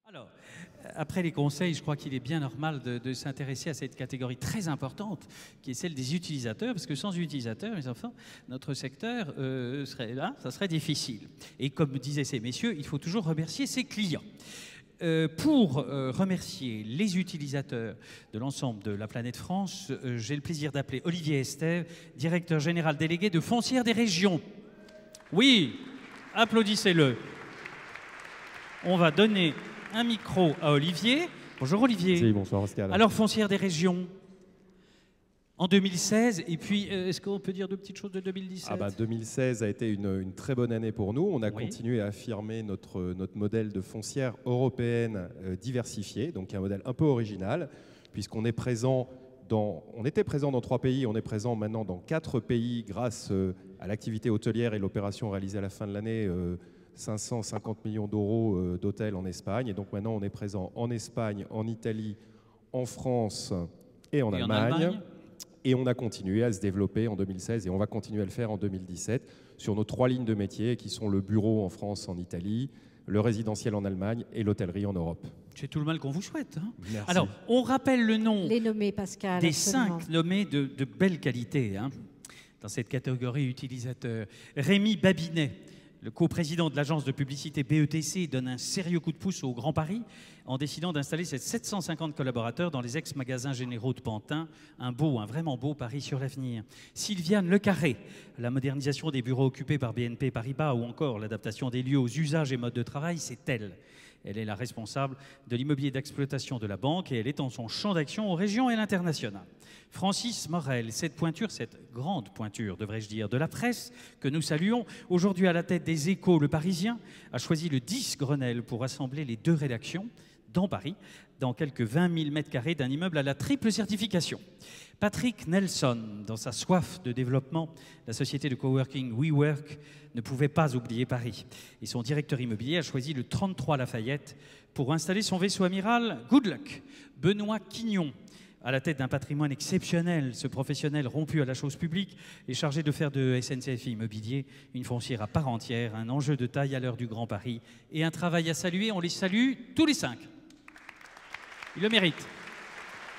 Alors, après les conseils, je crois qu'il est bien normal de s'intéresser à cette catégorie très importante qui est celle des utilisateurs, parce que sans utilisateurs, mes enfants, notre secteur serait là, ça serait difficile. Et comme disaient ces messieurs, il faut toujours remercier ses clients. Pour remercier les utilisateurs de l'ensemble de la planète France, j'ai le plaisir d'appeler Olivier Estève, directeur général délégué de Foncière des Régions. Oui, applaudissez-le. On va donner un micro à Olivier. Bonjour Olivier. Oui, bonsoir Pascal. Alors, Foncière des Régions, en 2016, et puis est-ce qu'on peut dire deux petites choses de 2017? 2016 a été une très bonne année pour nous. On a continué à affirmer notre modèle de foncière européenne diversifiée, donc un modèle un peu original, puisqu'on est présent on était présent dans 3 pays, on est présent maintenant dans 4 pays grâce à l'activité hôtelière et l'opération réalisée à la fin de l'année, 550 millions d'euros d'hôtels en Espagne. Et donc maintenant, on est présent en Espagne, en Italie, en France et en Allemagne. Et on a continué à se développer en 2016 et on va continuer à le faire en 2017 sur nos 3 lignes de métier qui sont le bureau en France, en Italie, le résidentiel en Allemagne et l'hôtellerie en Europe. C'est tout le mal qu'on vous souhaite. Hein. Merci. Alors, on rappelle le nom les nommés, Pascal, des absolument. 5 nommés de belle qualité hein, dans cette catégorie utilisateur. Rémi Babinet, le coprésident de l'agence de publicité BETC, donne un sérieux coup de pouce au Grand Paris en décidant d'installer ses 750 collaborateurs dans les ex-magasins généraux de Pantin. Un vraiment beau pari sur l'avenir. Sylviane Lecarré, la modernisation des bureaux occupés par BNP Paribas ou encore l'adaptation des lieux aux usages et modes de travail, c'est elle. Elle est la responsable de l'immobilier d'exploitation de la banque et elle étend son champ d'action aux régions et à l'international. Francis Morel, cette grande pointure, devrais-je dire, de la presse que nous saluons, aujourd'hui à la tête des Échos, le Parisien, a choisi le 10 Grenelle pour rassembler les 2 rédactions dans Paris, dans quelques 20 000 mètres carrés d'un immeuble à la triple certification. Patrick Nelson, dans sa soif de développement, la société de coworking WeWork ne pouvait pas oublier Paris. Et son directeur immobilier a choisi le 33 Lafayette pour installer son vaisseau amiral Good Luck. Benoît Quignon, à la tête d'un patrimoine exceptionnel, ce professionnel rompu à la chose publique est chargé de faire de SNCF Immobilier une foncière à part entière, un enjeu de taille à l'heure du Grand Paris et un travail à saluer. On les salue tous les 5. Il le mérite.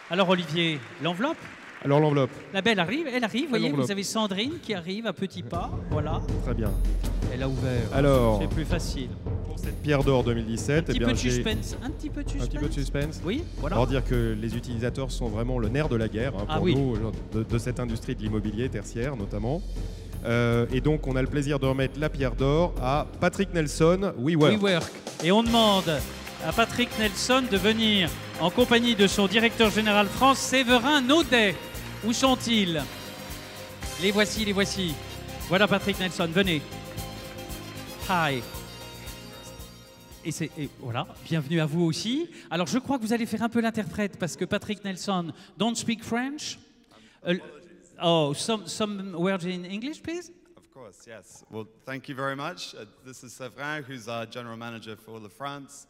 Alors Olivier, l'enveloppe? Alors l'enveloppe. La belle arrive, elle arrive, vous voyez, vous avez Sandrine qui arrive à petits pas, voilà. Très bien. Elle a ouvert, alors, c'est plus facile. Pour cette Pierre d'Or 2017, un petit peu de suspense. Un petit peu de suspense. Oui, voilà. Alors dire que les utilisateurs sont vraiment le nerf de la guerre hein, pour nous, de cette industrie de l'immobilier tertiaire notamment. Et donc on a le plaisir de remettre la Pierre d'Or à Patrick Nelson, WeWork. Et on demande à Patrick Nelson de venir en compagnie de son directeur général France, Séverin Naudet. Où sont-ils? Les voici, les voici. Voilà Patrick Nelson, venez. Hi. Et voilà, bienvenue à vous aussi. Alors je crois que vous allez faire un peu l'interprète parce que Patrick Nelson don't speak French. Oh, some words in English, please? Of course, yes. Well, thank you very much. This is Séverin, who's our general manager for all of France.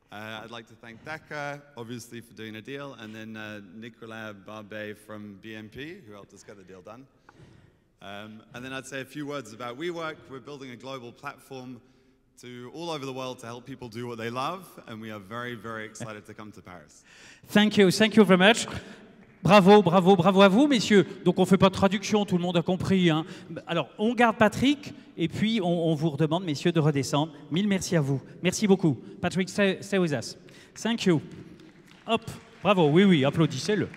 I'd like to thank Dakar, obviously, for doing a deal, and then Nicolas Barbet from BNP, who helped us get the deal done. And then I'd say a few words about WeWork. We're building a global platform to all over the world to help people do what they love, and we are very, very excited to come to Paris. Thank you very much. Bravo, bravo, bravo à vous, messieurs. Donc on ne fait pas de traduction, tout le monde a compris. Hein. Alors on garde Patrick et puis on vous redemande, messieurs, de redescendre. Mille merci à vous. Merci beaucoup. Patrick, stay with us. Thank you. Hop, bravo, oui, applaudissez-le.